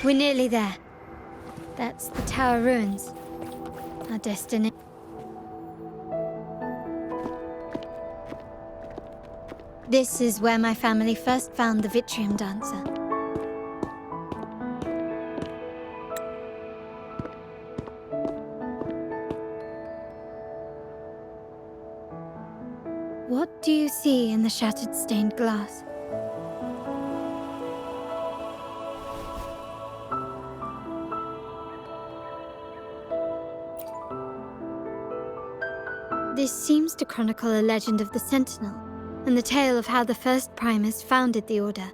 We're nearly there. That's the tower ruins. Our destiny. This is where my family first found the Vitrium Dancer. What do you see in the shattered stained glass? This seems to chronicle a legend of the Sentinel, and the tale of how the first Primus founded the Order.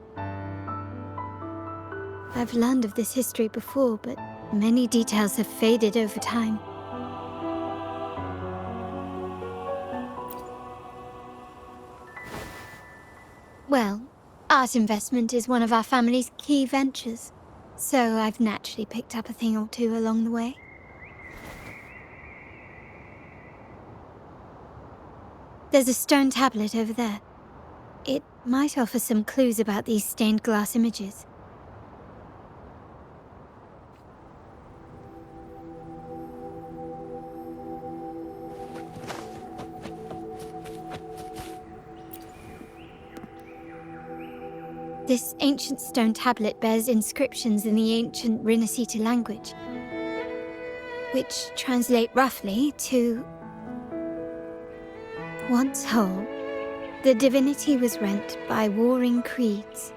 I've learned of this history before, but many details have faded over time. Well, art investment is one of our family's key ventures, so I've naturally picked up a thing or two along the way. There's a stone tablet over there. It might offer some clues about these stained glass images. This ancient stone tablet bears inscriptions in the ancient Rinascita language, which translate roughly to... Once whole, the divinity was rent by warring creeds.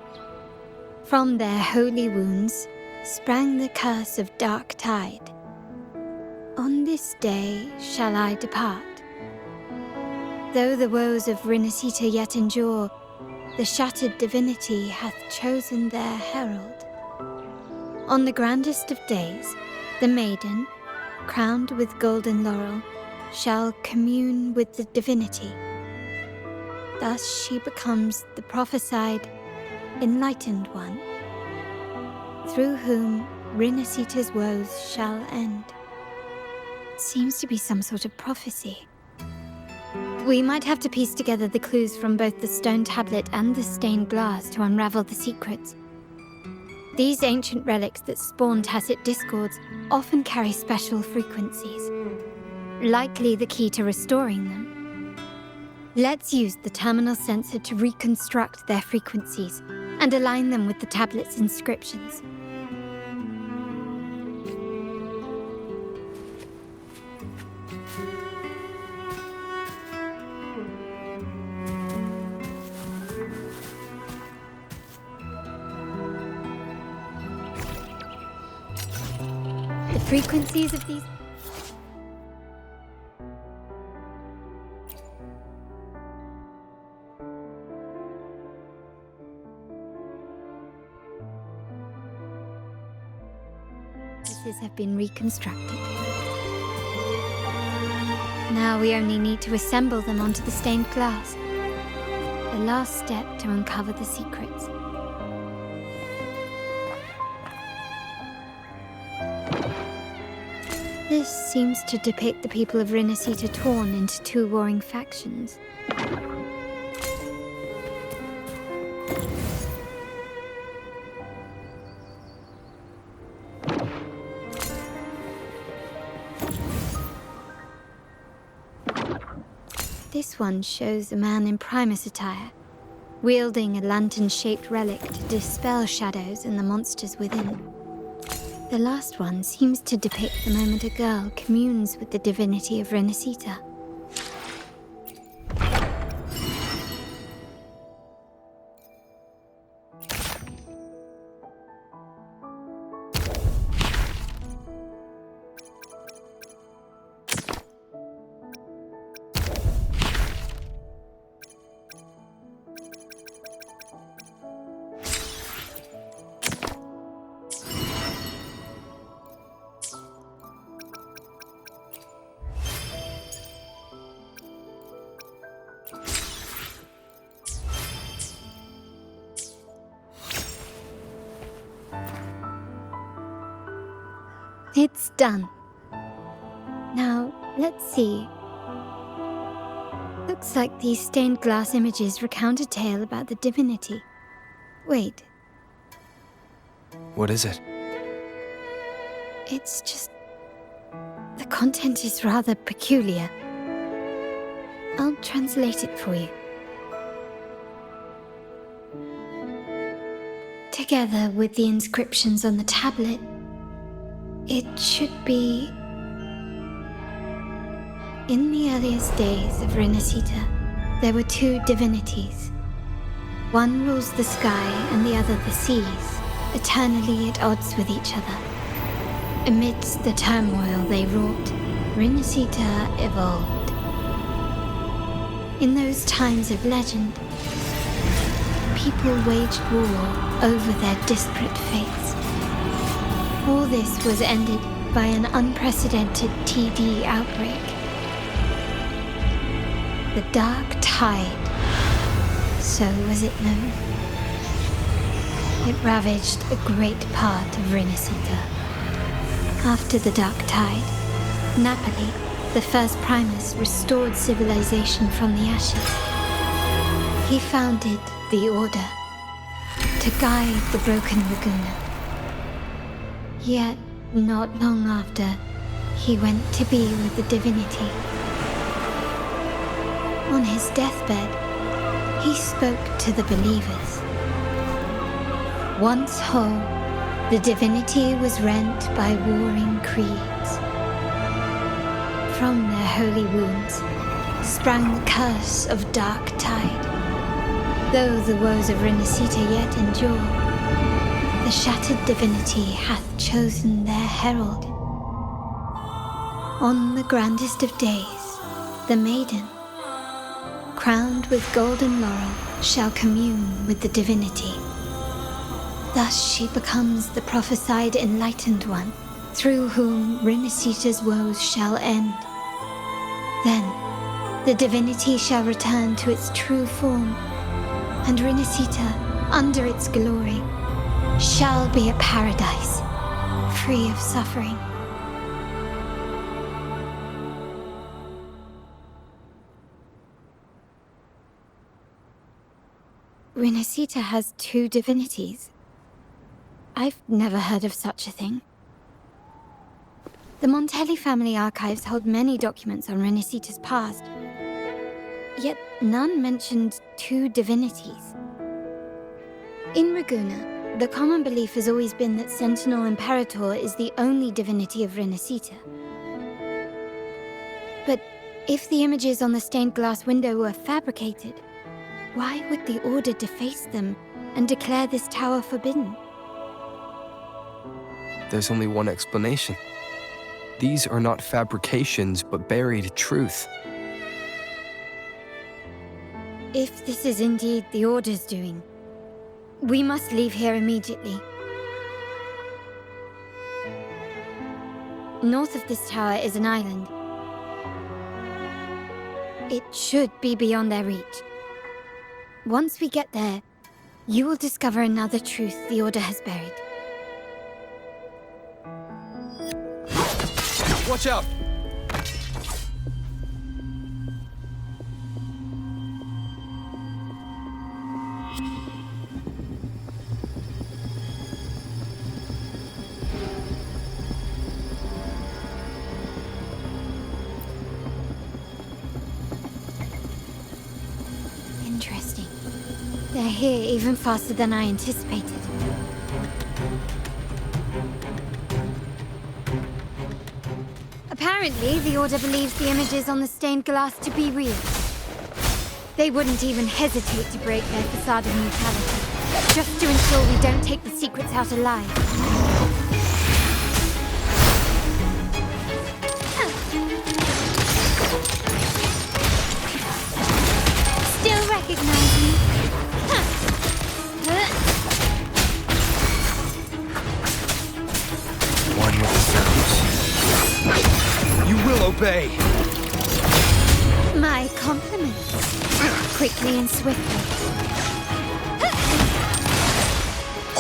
From their holy wounds sprang the curse of dark tide. On this day shall I depart. Though the woes of Rinascita yet endure, the shattered divinity hath chosen their herald. On the grandest of days, the maiden, crowned with golden laurel, shall commune with the divinity. Thus she becomes the prophesied, enlightened one, through whom Rinascita's woes shall end. Seems to be some sort of prophecy. We might have to piece together the clues from both the stone tablet and the stained glass to unravel the secrets. These ancient relics that spawn tacit discords often carry special frequencies, likely the key to restoring them. Let's use the terminal sensor to reconstruct their frequencies and align them with the tablet's inscriptions. The frequencies of these... have been reconstructed. Now we only need to assemble them onto the stained glass. The last step to uncover the secrets. This seems to depict the people of Rinascita torn into two warring factions. This one shows a man in Primus attire, wielding a lantern-shaped relic to dispel shadows and the monsters within. The last one seems to depict the moment a girl communes with the divinity of Rinascita. It's done. Now, let's see. Looks like these stained glass images recount a tale about the divinity. Wait. What is it? It's just... the content is rather peculiar. I'll translate it for you. Together with the inscriptions on the tablet, it should be... In the earliest days of Rinascita, there were two divinities. One rules the sky and the other the seas, eternally at odds with each other. Amidst the turmoil they wrought, Rinascita evolved. In those times of legend, people waged war over their disparate fates. All this was ended by an unprecedented TD outbreak. The Dark Tide, so was it known. It ravaged a great part of Rinascita. After the Dark Tide, Napoli, the first Primus, restored civilization from the ashes. He founded the Order to guide the broken Laguna. Yet, not long after, he went to be with the divinity. On his deathbed, he spoke to the believers. Once whole, the divinity was rent by warring creeds. From their holy wounds sprang the curse of Dark Tide. Though the woes of Rinascita yet endure, the shattered divinity hath chosen their herald. On the grandest of days, the maiden, crowned with golden laurel, shall commune with the divinity. Thus she becomes the prophesied enlightened one, through whom Rinascita's woes shall end. Then, the divinity shall return to its true form, and Rinascita, under its glory, shall be a paradise, free of suffering. Rinascita has two divinities. I've never heard of such a thing. The Montelli family archives hold many documents on Rinascita's past, yet none mentioned two divinities. In Ragusa, the common belief has always been that Sentinel Imperator is the only divinity of Rinascita. But if the images on the stained glass window were fabricated, why would the Order deface them and declare this tower forbidden? There's only one explanation. These are not fabrications, but buried truth. If this is indeed the Order's doing, we must leave here immediately. North of this tower is an island. It should be beyond their reach. Once we get there, you will discover another truth the Order has buried. Watch out! Interesting. They're here even faster than I anticipated. Apparently, the Order believes the images on the stained glass to be real. They wouldn't even hesitate to break their facade of neutrality, just to ensure we don't take the secrets out alive. Still recognize me? One with the sounds. You will obey! My compliments. Quickly and swiftly.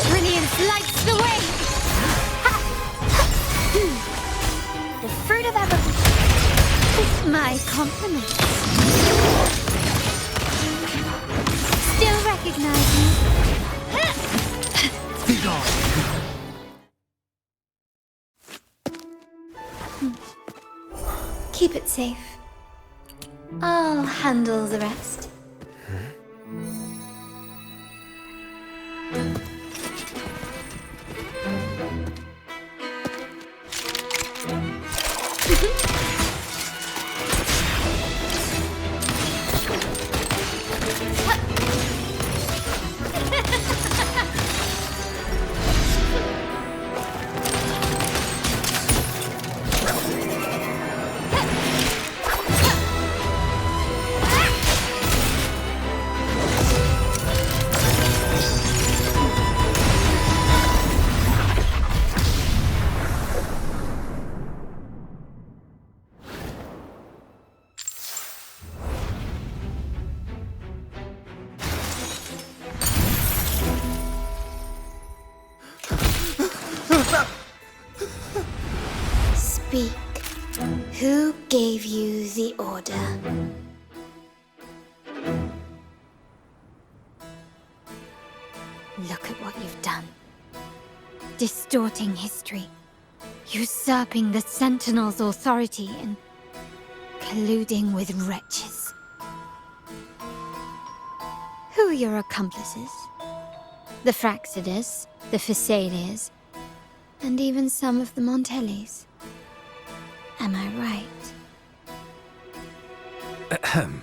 Brilliance lights the way! The fruit of ever... My compliments. Still recognize me? Be gone! Keep it safe. I'll handle the rest. Speak. Who gave you the order? Look at what you've done. Distorting history, usurping the Sentinel's authority, and colluding with wretches. Who are your accomplices? The Fraxidus, the Phasaelias, and even some of the Montellis. Am I right? Ahem.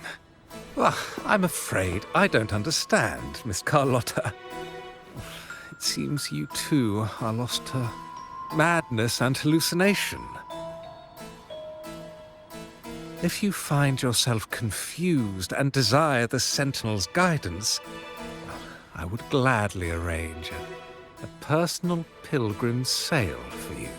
Well, I'm afraid I don't understand, Miss Carlotta. It seems you too are lost to madness and hallucination. If you find yourself confused and desire the Sentinel's guidance, I would gladly arrange a personal pilgrim sail for you.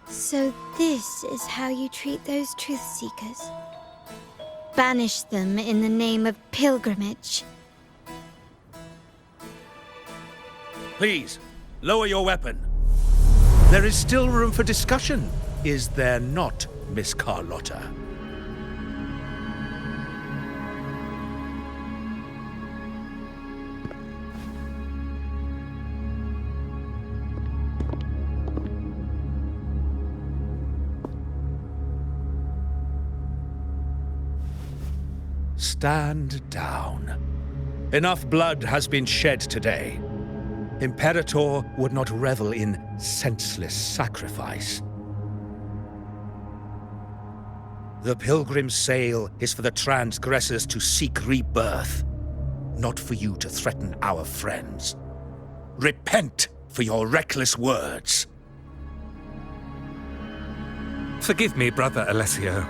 So this is how you treat those truth seekers? Banish them in the name of pilgrimage? Please, lower your weapon. There is still room for discussion, is there not, Miss Carlotta? Stand down. Enough blood has been shed today. Imperator would not revel in senseless sacrifice. The pilgrim's sail is for the transgressors to seek rebirth, not for you to threaten our friends. Repent for your reckless words. Forgive me, Brother Alessio.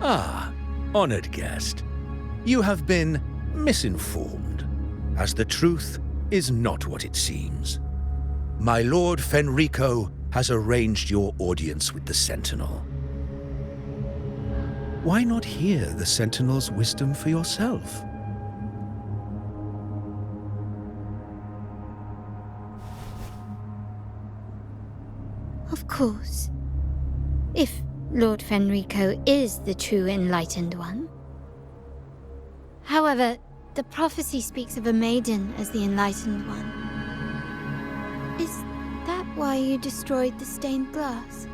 Ah, honored guest. You have been misinformed, as the truth is not what it seems. My Lord Fenrico has arranged your audience with the Sentinel. Why not hear the Sentinel's wisdom for yourself? Of course. If Lord Fenrico is the true Enlightened One. However, the prophecy speaks of a maiden as the Enlightened One. Is that why you destroyed the stained glass?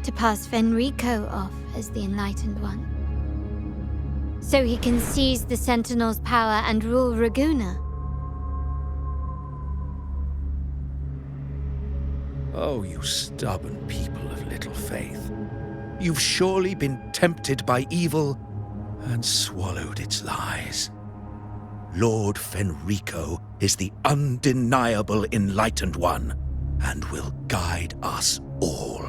To pass Fenrico off as the Enlightened One? So he can seize the Sentinel's power and rule Raguna? Oh, you stubborn people of little faith. You've surely been tempted by evil and swallowed its lies. Lord Fenrico is the undeniable Enlightened One and will guide us all.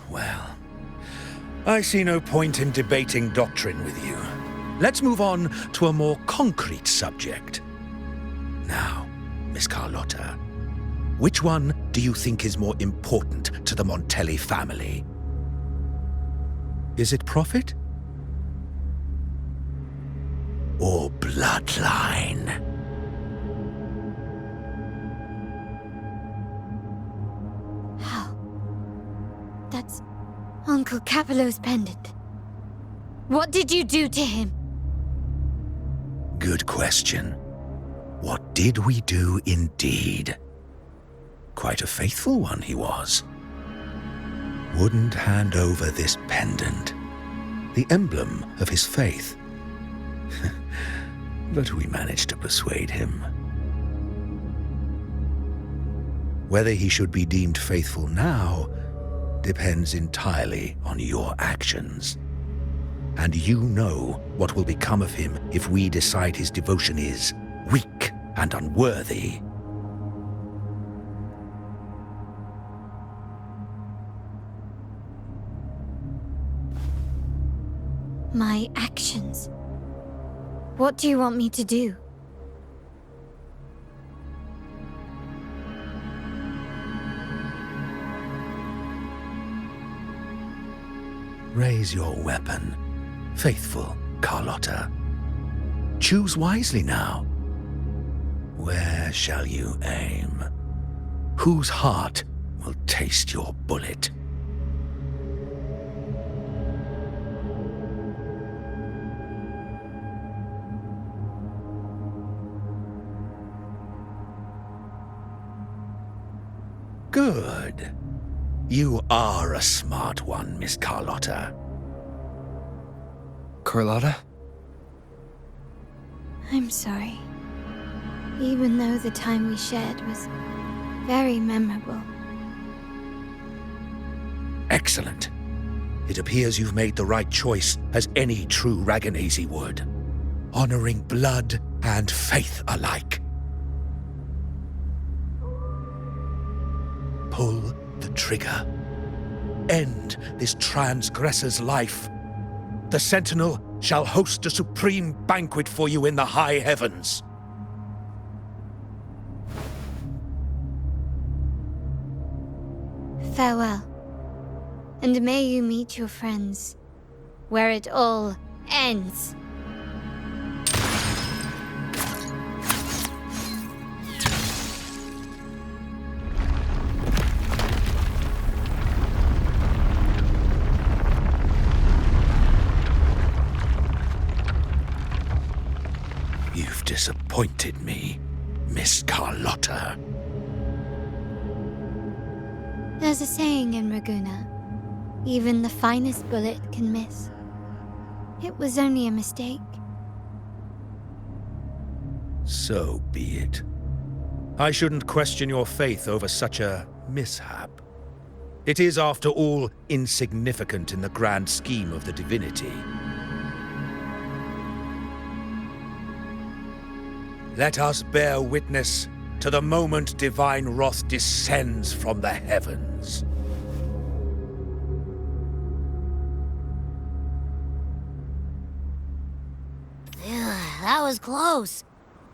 Well, I see no point in debating doctrine with you. Let's move on to a more concrete subject. Now, Miss Carlotta, which one do you think is more important to the Montelli family? Is it profit? Or bloodline? How? That's Uncle Capello's pendant. What did you do to him? Good question. What did we do indeed? Quite a faithful one he was. Wouldn't hand over this pendant, the emblem of his faith. But we managed to persuade him. Whether he should be deemed faithful now depends entirely on your actions. And you know what will become of him if we decide his devotion is weak and unworthy. My actions. What do you want me to do? Raise your weapon, faithful Carlotta. Choose wisely now. Where shall you aim? Whose heart will taste your bullet? Good. You are a smart one, Miss Carlotta. Carlotta? I'm sorry. Even though the time we shared was very memorable. Excellent. It appears you've made the right choice, as any true Raganazi would. Honoring blood and faith alike. Pull the trigger. End this transgressor's life. The Sentinel shall host a supreme banquet for you in the high heavens. Farewell. And may you meet your friends, where it all ends. You've disappointed me, Miss Carlotta. There's a saying in Raguna, even the finest bullet can miss. It was only a mistake. So be it. I shouldn't question your faith over such a mishap. It is, after all, insignificant in the grand scheme of the divinity. Let us bear witness to the moment divine wrath descends from the heavens. That was close.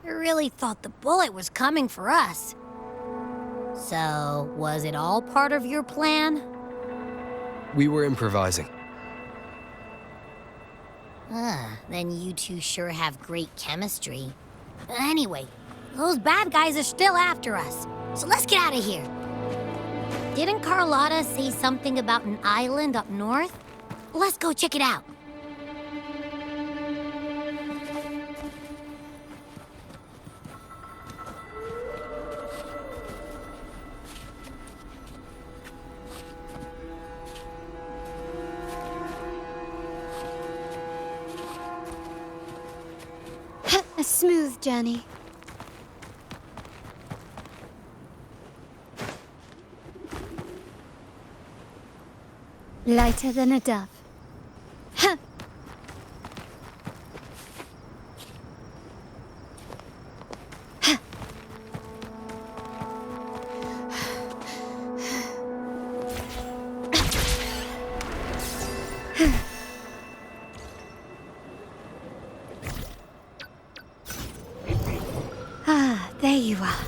I really thought the bullet was coming for us. So, was it all part of your plan? We were improvising. Then you two sure have great chemistry. Anyway, those bad guys are still after us, so let's get out of here. Didn't Carlotta say something about an island up north? Let's go check it out. A smooth journey. Lighter than a dove. Huh. Ah, there you are.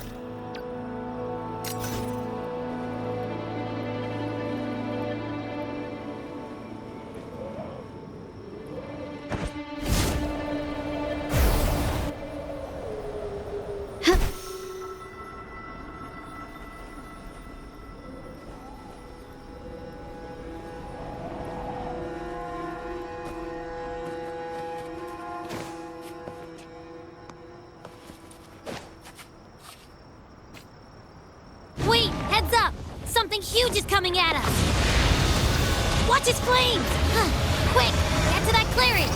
coming at us! Watch its flames! Quick, get to that clearing!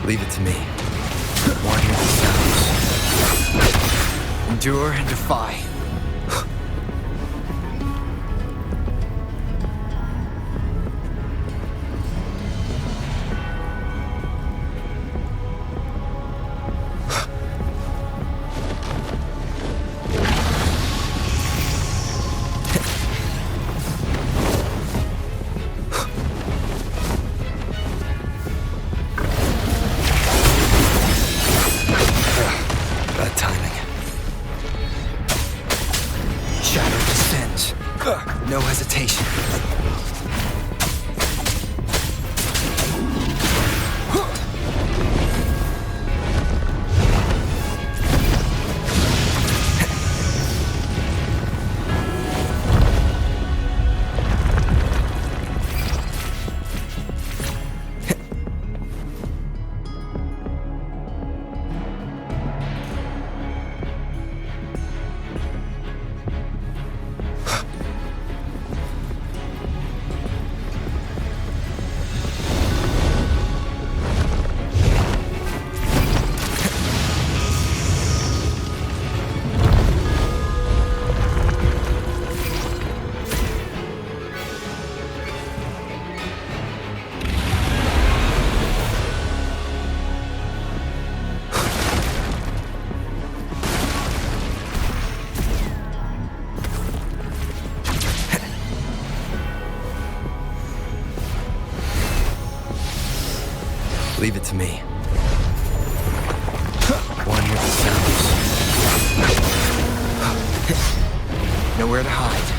Leave it to me. One with the sounds. Endure and defy. Bad timing. Shadow descends. No hesitation. Leave it to me. One with the sounds. Nowhere to hide.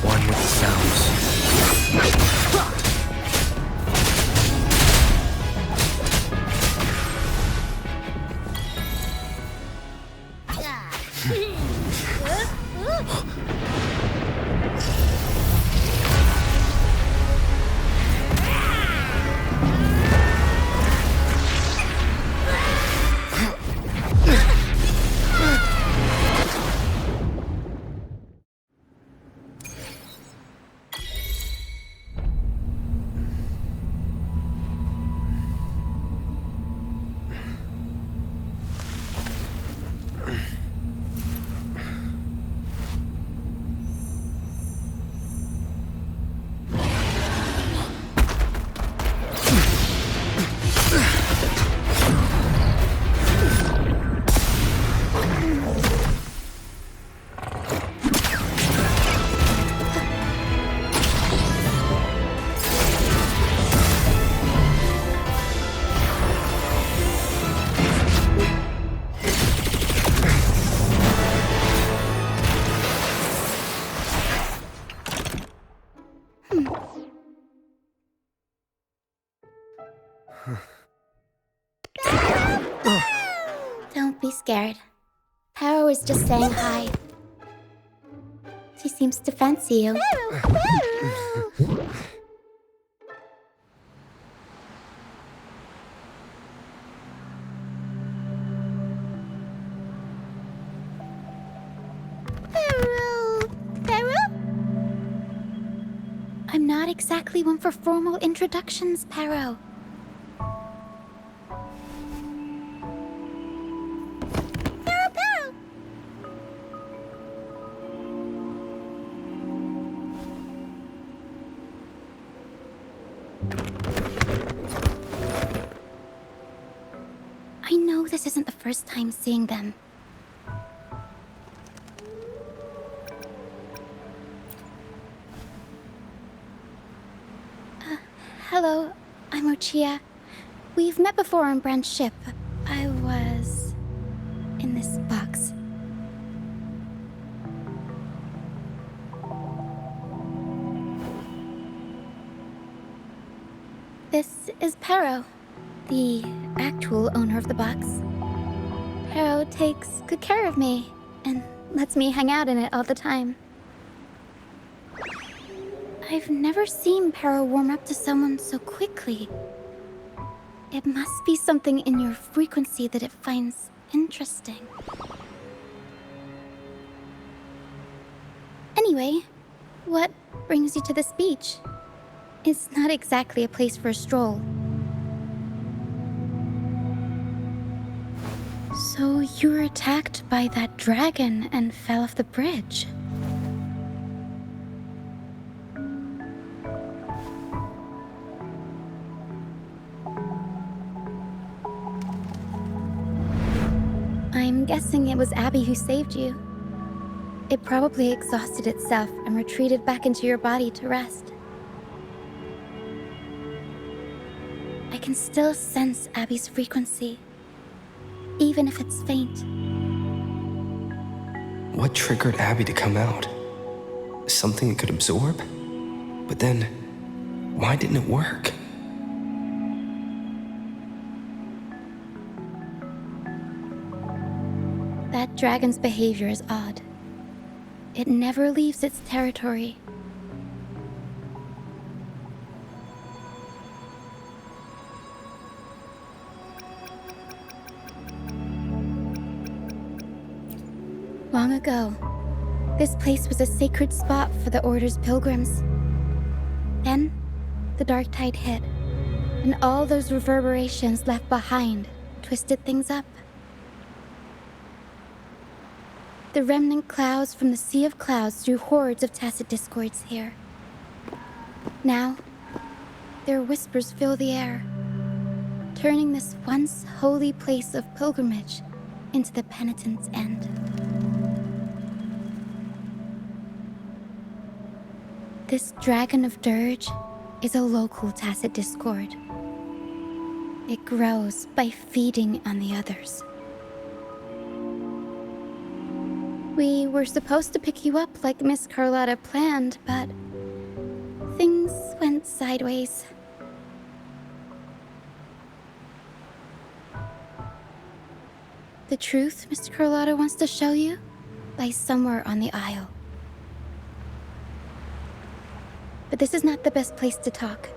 One with the sounds. Don't be scared. Paro is just saying hi. She seems to fancy you. I'm not exactly one for formal introductions, Paro. I know this isn't the first time seeing them. Hello, I'm Ochia. We've met before on Brand's ship. I was in this box. This is Paro. the actual owner of the box. Pero takes good care of me and lets me hang out in it all the time. I've never seen Pero warm up to someone so quickly. It must be something in your frequency that it finds interesting. Anyway, what brings you to this beach? It's not exactly a place for a stroll. So you were attacked by that dragon and fell off the bridge. I'm guessing it was Abby who saved you. It probably exhausted itself and retreated back into your body to rest. I can still sense Abby's frequency, even if it's faint. What triggered Abby to come out? Something it could absorb? But then, why didn't it work? That dragon's behavior is odd. It never leaves its territory. Long ago, this place was a sacred spot for the Order's pilgrims. Then, the dark tide hit, and all those reverberations left behind twisted things up. The remnant clouds from the Sea of Clouds drew hordes of tacit discords here. Now, their whispers fill the air, turning this once holy place of pilgrimage into the penitent's end. This Dragon of Dirge is a local tacit discord. It grows by feeding on the others. We were supposed to pick you up like Miss Carlotta planned, but things went sideways. The truth Mr. Carlotta wants to show you lies somewhere on the Isle. But this is not the best place to talk.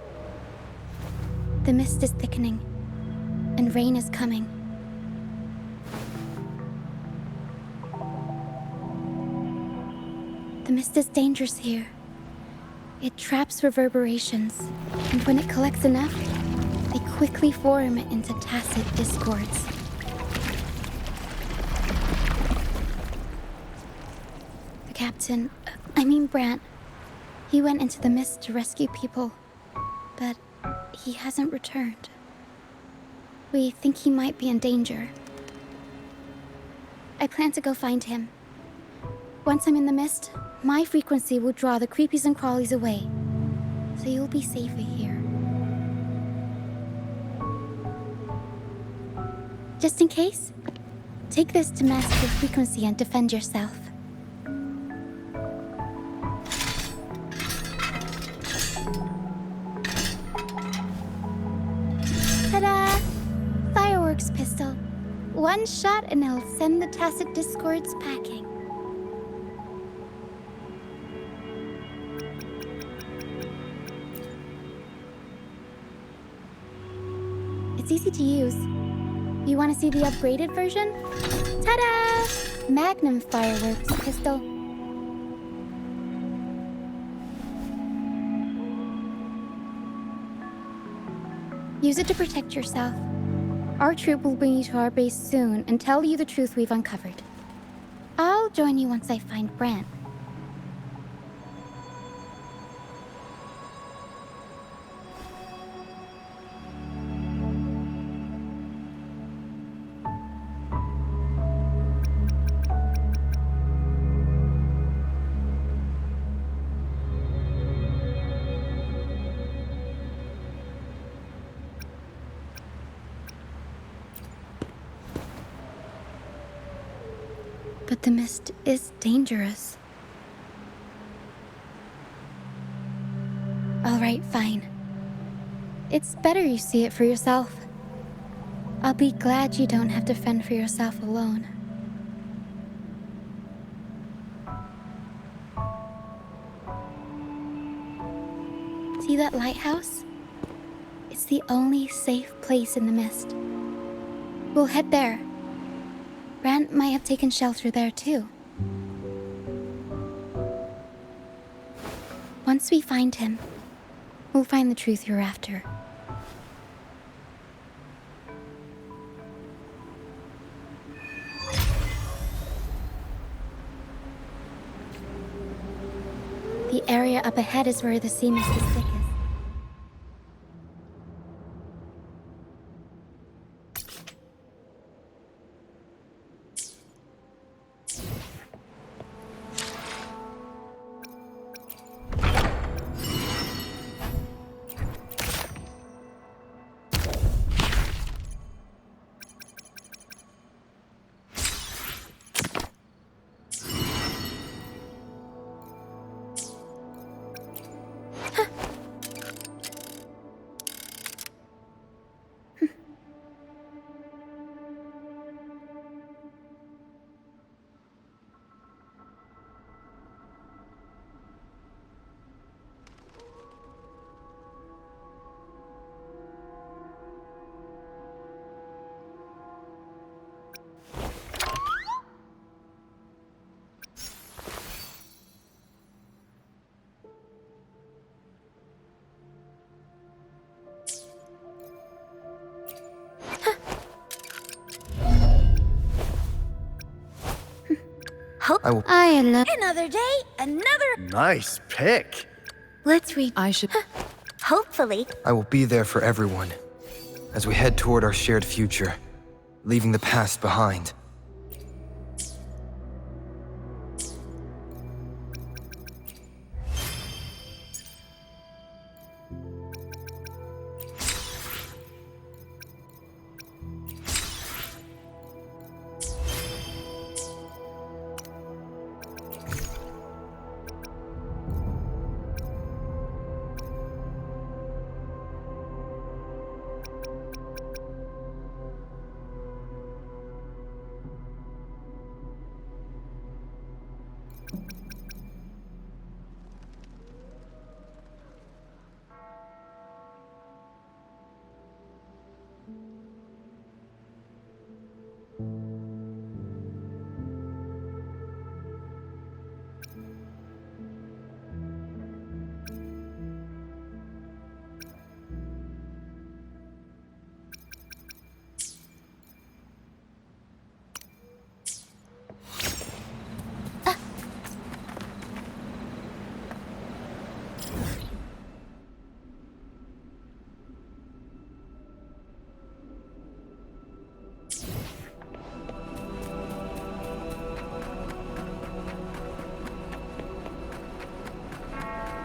The mist is thickening, and rain is coming. The mist is dangerous here. It traps reverberations, and when it collects enough, they quickly form into tacit discords. The captain, Brant, he went into the mist to rescue people, but he hasn't returned. We think he might be in danger. I plan to go find him. Once I'm in the mist, my frequency will draw the creepies and crawlies away, so you'll be safer here. Just in case, take this to mask your frequency and defend yourself. Ta-da! Fireworks pistol. One shot and it'll send the tacit discords packing. It's easy to use. You want to see the upgraded version? Ta-da! Magnum fireworks pistol. Use it to protect yourself. Our troop will bring you to our base soon and tell you the truth we've uncovered. I'll join you once I find Brant. But the mist is dangerous. All right, fine. It's better you see it for yourself. I'll be glad you don't have to fend for yourself alone. See that lighthouse? It's the only safe place in the mist. We'll head there. Brant might have taken shelter there too. Once we find him, we'll find the truth you're after. The area up ahead is where the sea mist is thickest. I love. Another day, another... Nice pick. Let's read. I should... Hopefully. I will be there for everyone as we head toward our shared future, leaving the past behind.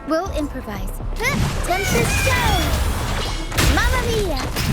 We'll improvise. Tempest show! Mamma mia!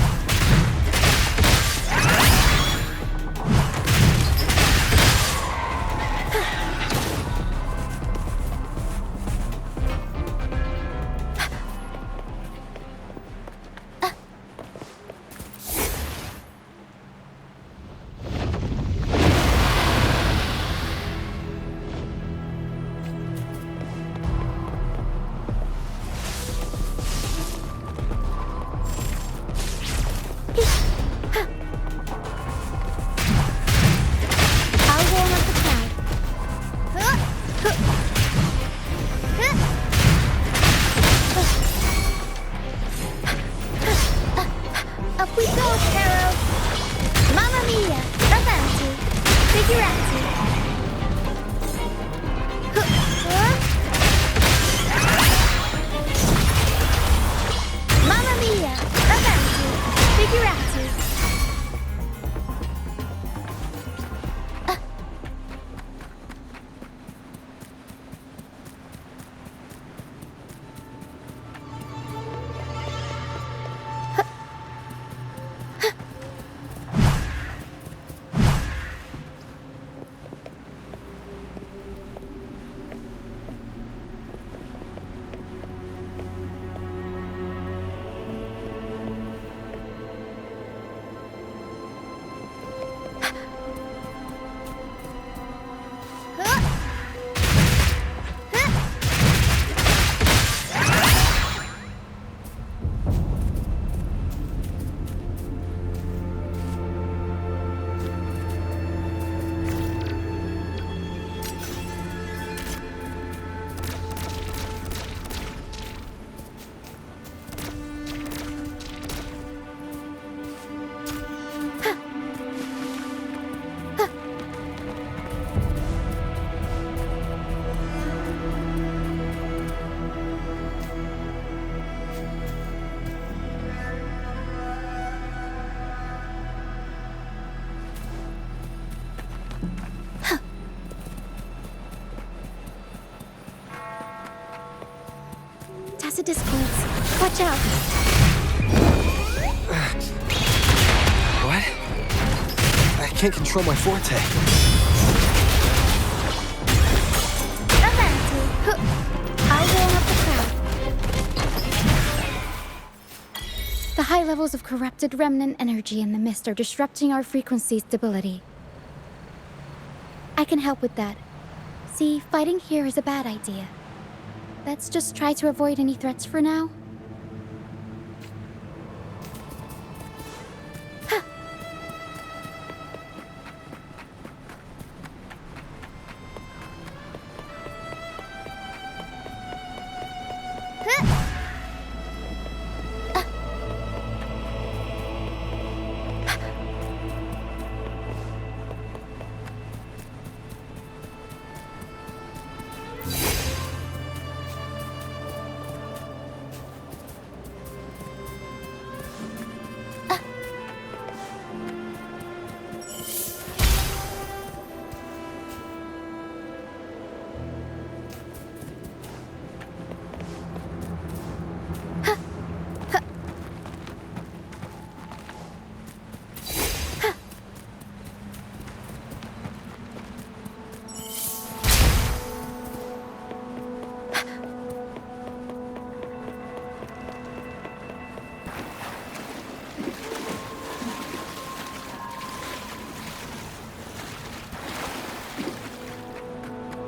of discords. Watch out. What? I can't control my forte. I'll warm up the crowd. The high levels of corrupted remnant energy in the mist are disrupting our frequency stability. I can help with that. See, fighting here is a bad idea. Let's just try to avoid any threats for now.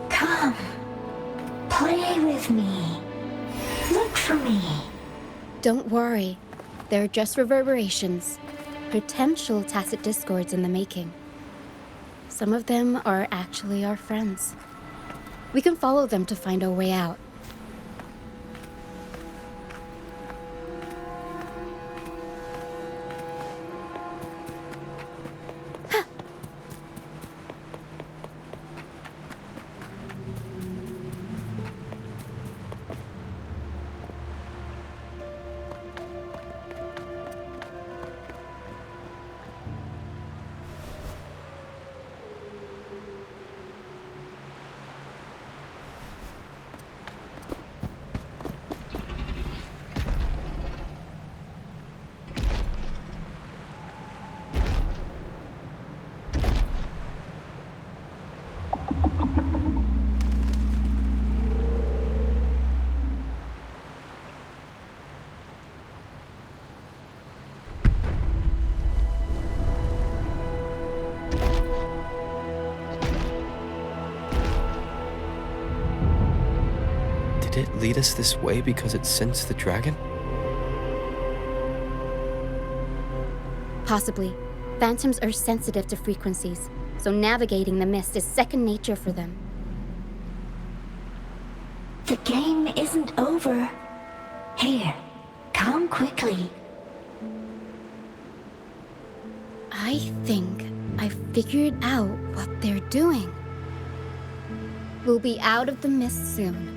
Come, play with me. Look for me. Don't worry. They're just reverberations. Potential tacit discords in the making. Some of them are actually our friends. We can follow them to find our way out. Did it lead us this way because it sensed the dragon? Possibly. Phantoms are sensitive to frequencies, so navigating the mist is second nature for them. The game isn't over. Here, come quickly. I think I figured out what they're doing. We'll be out of the mist soon.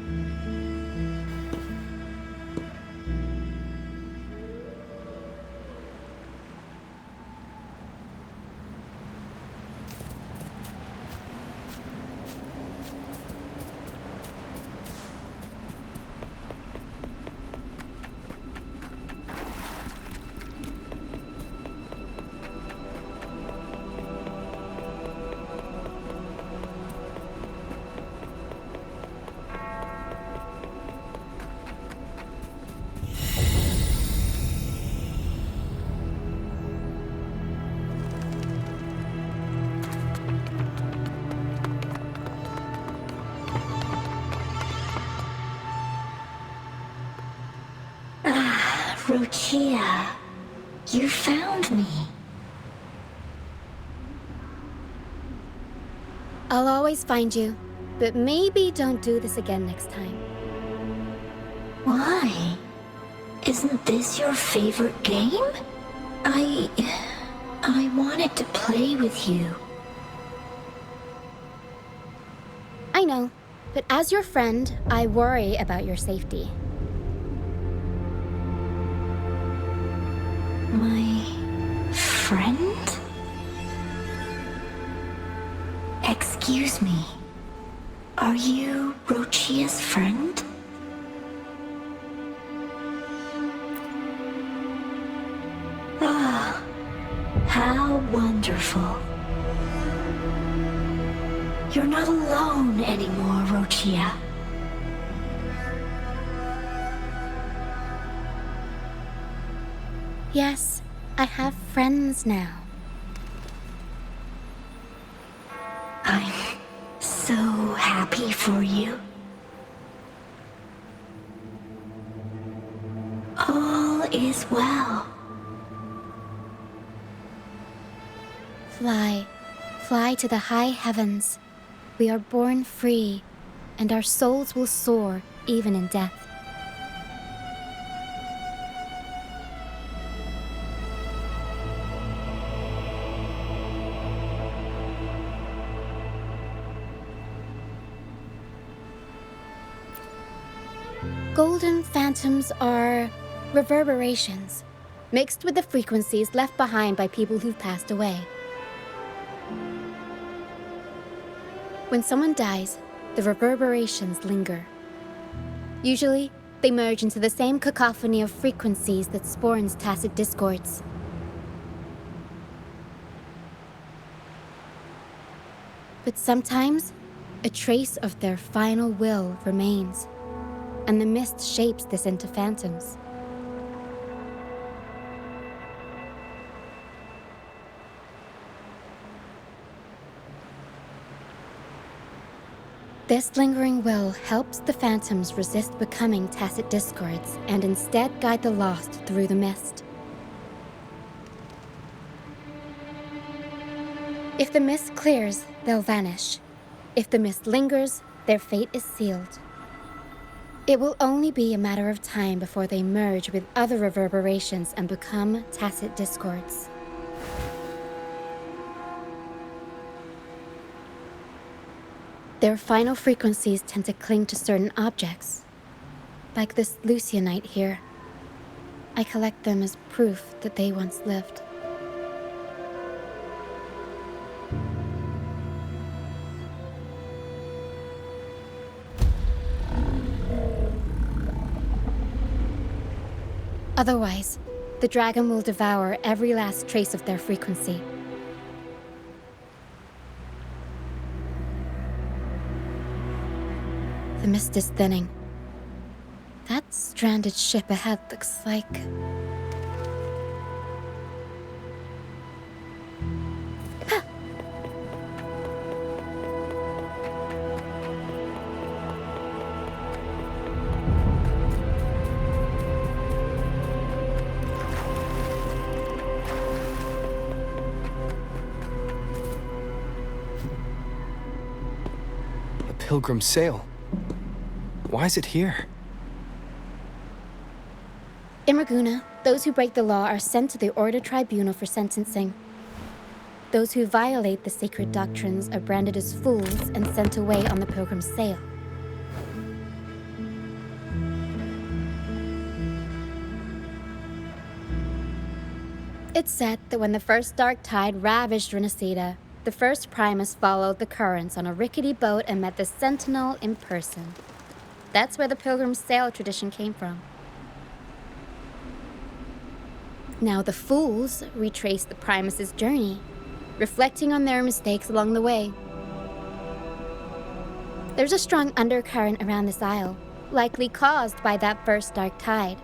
Rinascita, you found me. I'll always find you, but maybe don't do this again next time. Why? Isn't this your favorite game? I wanted to play with you. I know, but as your friend, I worry about your safety. My friend? Excuse me. Are you Rochia's friend? wonderful. You're not alone anymore, Rochia. Yes, I have friends now. I'm so happy for you. All is well. Fly, fly to the high heavens. We are born free, and our souls will soar even in death. Golden phantoms are reverberations, mixed with the frequencies left behind by people who've passed away. When someone dies, the reverberations linger. Usually, they merge into the same cacophony of frequencies that spawns tacit discords. But sometimes, a trace of their final will remains, and the mist shapes this into phantoms. This lingering will helps the phantoms resist becoming tacit discords and instead guide the lost through the mist. If the mist clears, they'll vanish. If the mist lingers, their fate is sealed. It will only be a matter of time before they merge with other reverberations and become tacit discords. Their final frequencies tend to cling to certain objects, like this Lucianite here. I collect them as proof that they once lived. Otherwise, the dragon will devour every last trace of their frequency. The mist is thinning. That stranded ship ahead looks like... A pilgrim sail. Why is it here? In Raguna, those who break the law are sent to the Order Tribunal for sentencing. Those who violate the sacred doctrines are branded as fools and sent away on the pilgrim's sail. It's said that when the first dark tide ravaged Rinascita, the first Primus followed the currents on a rickety boat and met the Sentinel in person. That's where the pilgrim's sail tradition came from. Now the fools retrace the Primus's journey, reflecting on their mistakes along the way. There's a strong undercurrent around this isle, likely caused by that first dark tide.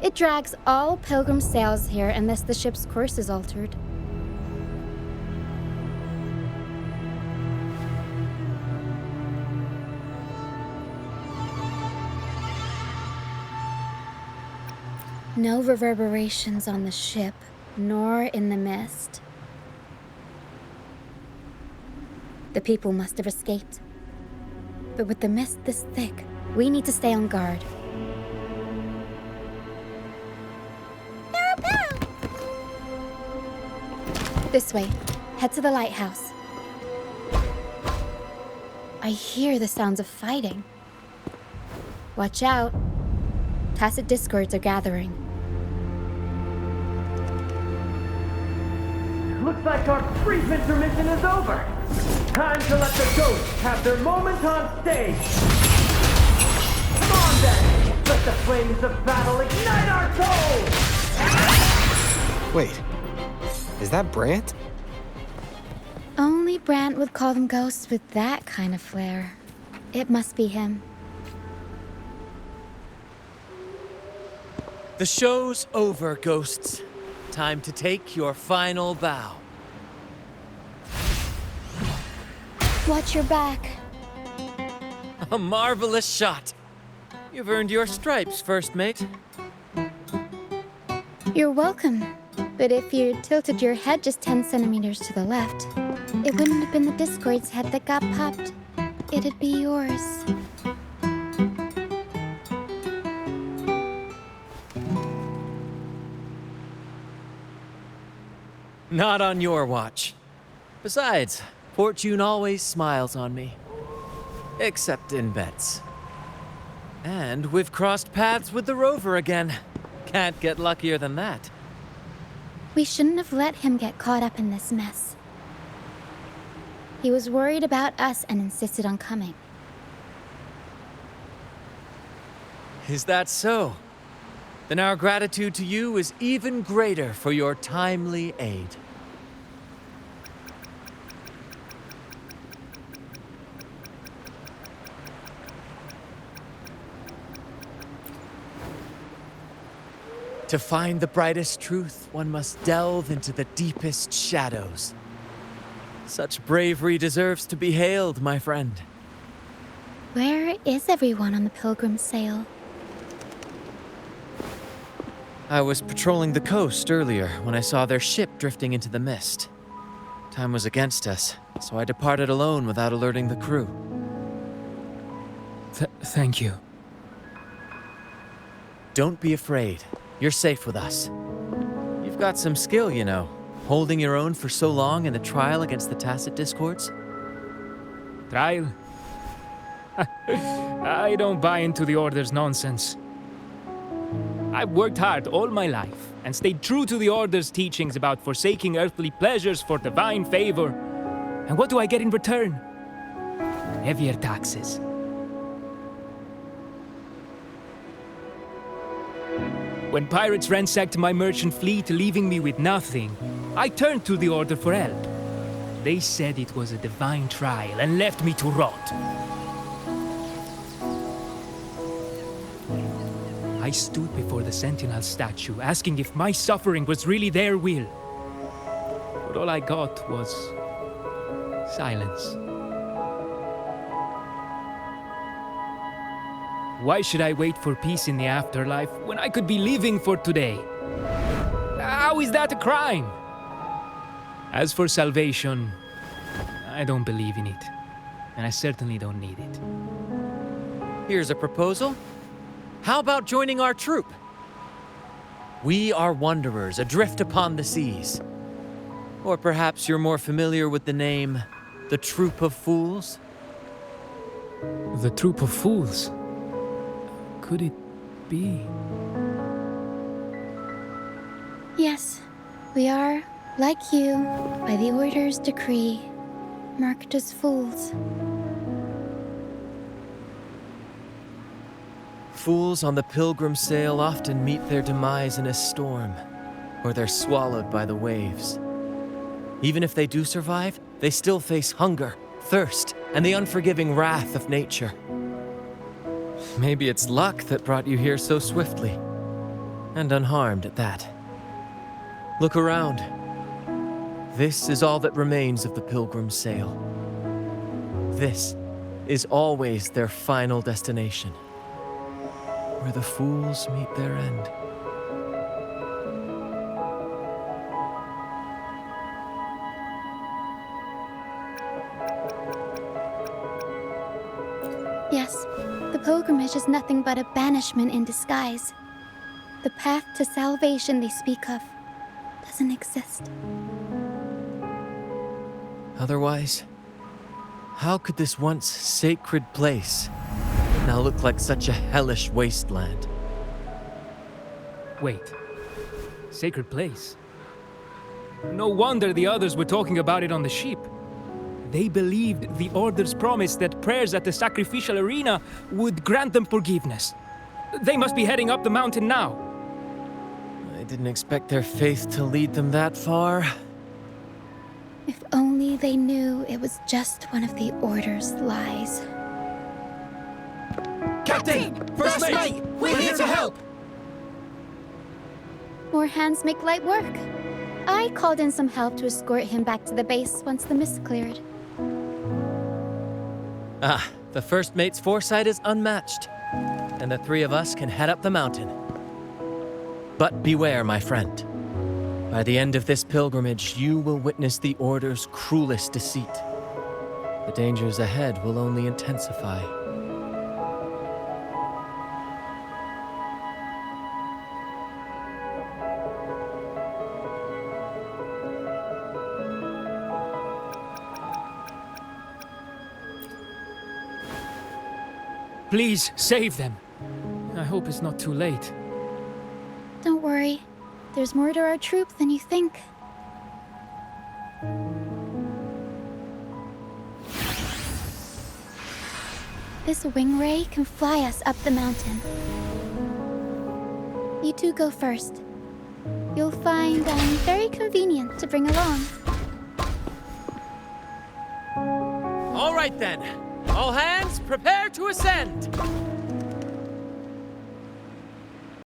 It drags all pilgrim sails here unless the ship's course is altered. No reverberations on the ship, nor in the mist. The people must have escaped. But with the mist this thick, we need to stay on guard. This way. Head to the lighthouse. I hear the sounds of fighting. Watch out. Tacit discords are gathering. Looks like our brief intermission is over. Time to let the ghosts have their moment on stage. Come on then! Let the flames of battle ignite our souls! Wait. Is that Brant? Only Brant would call them ghosts with that kind of flair. It must be him. The show's over, ghosts. Time to take your final bow. Watch your back. A marvelous shot. You've earned your stripes, first mate. You're welcome. But if you tilted your head just 10 centimeters to the left, it wouldn't have been the Discord's head that got popped. It'd be yours. Not on your watch. Besides, fortune always smiles on me. Except in bets. And we've crossed paths with the rover again. Can't get luckier than that. We shouldn't have let him get caught up in this mess. He was worried about us and insisted on coming. Is that so? Then our gratitude to you is even greater for your timely aid. To find the brightest truth, one must delve into the deepest shadows. Such bravery deserves to be hailed, my friend. Where is everyone on the Pilgrim sail? I was patrolling the coast earlier when I saw their ship drifting into the mist. Time was against us, so I departed alone without alerting the crew. Thank you. Don't be afraid. You're safe with us. You've got some skill, you know, holding your own for so long in the trial against the Tacit Discords. Trial? I don't buy into the Order's nonsense. I've worked hard all my life and stayed true to the Order's teachings about forsaking earthly pleasures for divine favor. And what do I get in return? Heavier taxes. When pirates ransacked my merchant fleet, leaving me with nothing, I turned to the Order for help. They said it was a divine trial and left me to rot. I stood before the Sentinel statue, asking if my suffering was really their will. But all I got was silence. Why should I wait for peace in the afterlife when I could be living for today? How is that a crime? As for salvation, I don't believe in it. And I certainly don't need it. Here's a proposal. How about joining our troop? We are wanderers adrift upon the seas. Or perhaps you're more familiar with the name, the Troop of Fools? The Troop of Fools? Could it be? Yes, we are, like you, by the Order's decree, marked as fools. Fools on the Pilgrim sail often meet their demise in a storm, or they're swallowed by the waves. Even if they do survive, they still face hunger, thirst, and the unforgiving wrath of nature. Maybe it's luck that brought you here so swiftly, and unharmed at that. Look around. This is all that remains of the Pilgrim sail. This is always their final destination, where the fools meet their end. Yes, the pilgrimage is nothing but a banishment in disguise. The path to salvation they speak of doesn't exist. Otherwise, how could this once sacred place now look like such a hellish wasteland? Wait. Sacred place? No wonder the others were talking about it on the ship. They believed the Order's promise that prayers at the sacrificial arena would grant them forgiveness. They must be heading up the mountain now. I didn't expect their faith to lead them that far. If only they knew it was just one of the Order's lies. Captain! First mate! We're here to help! More hands make light work. I called in some help to escort him back to the base once the mist cleared. Ah, the first mate's foresight is unmatched. And the three of us can head up the mountain. But beware, my friend. By the end of this pilgrimage, you will witness the Order's cruelest deceit. The dangers ahead will only intensify. Please, save them. I hope it's not too late. Don't worry. There's more to our troop than you think. This wing ray can fly us up the mountain. You two go first. You'll find I'm very convenient to bring along. All right then. All hands, prepare to ascend!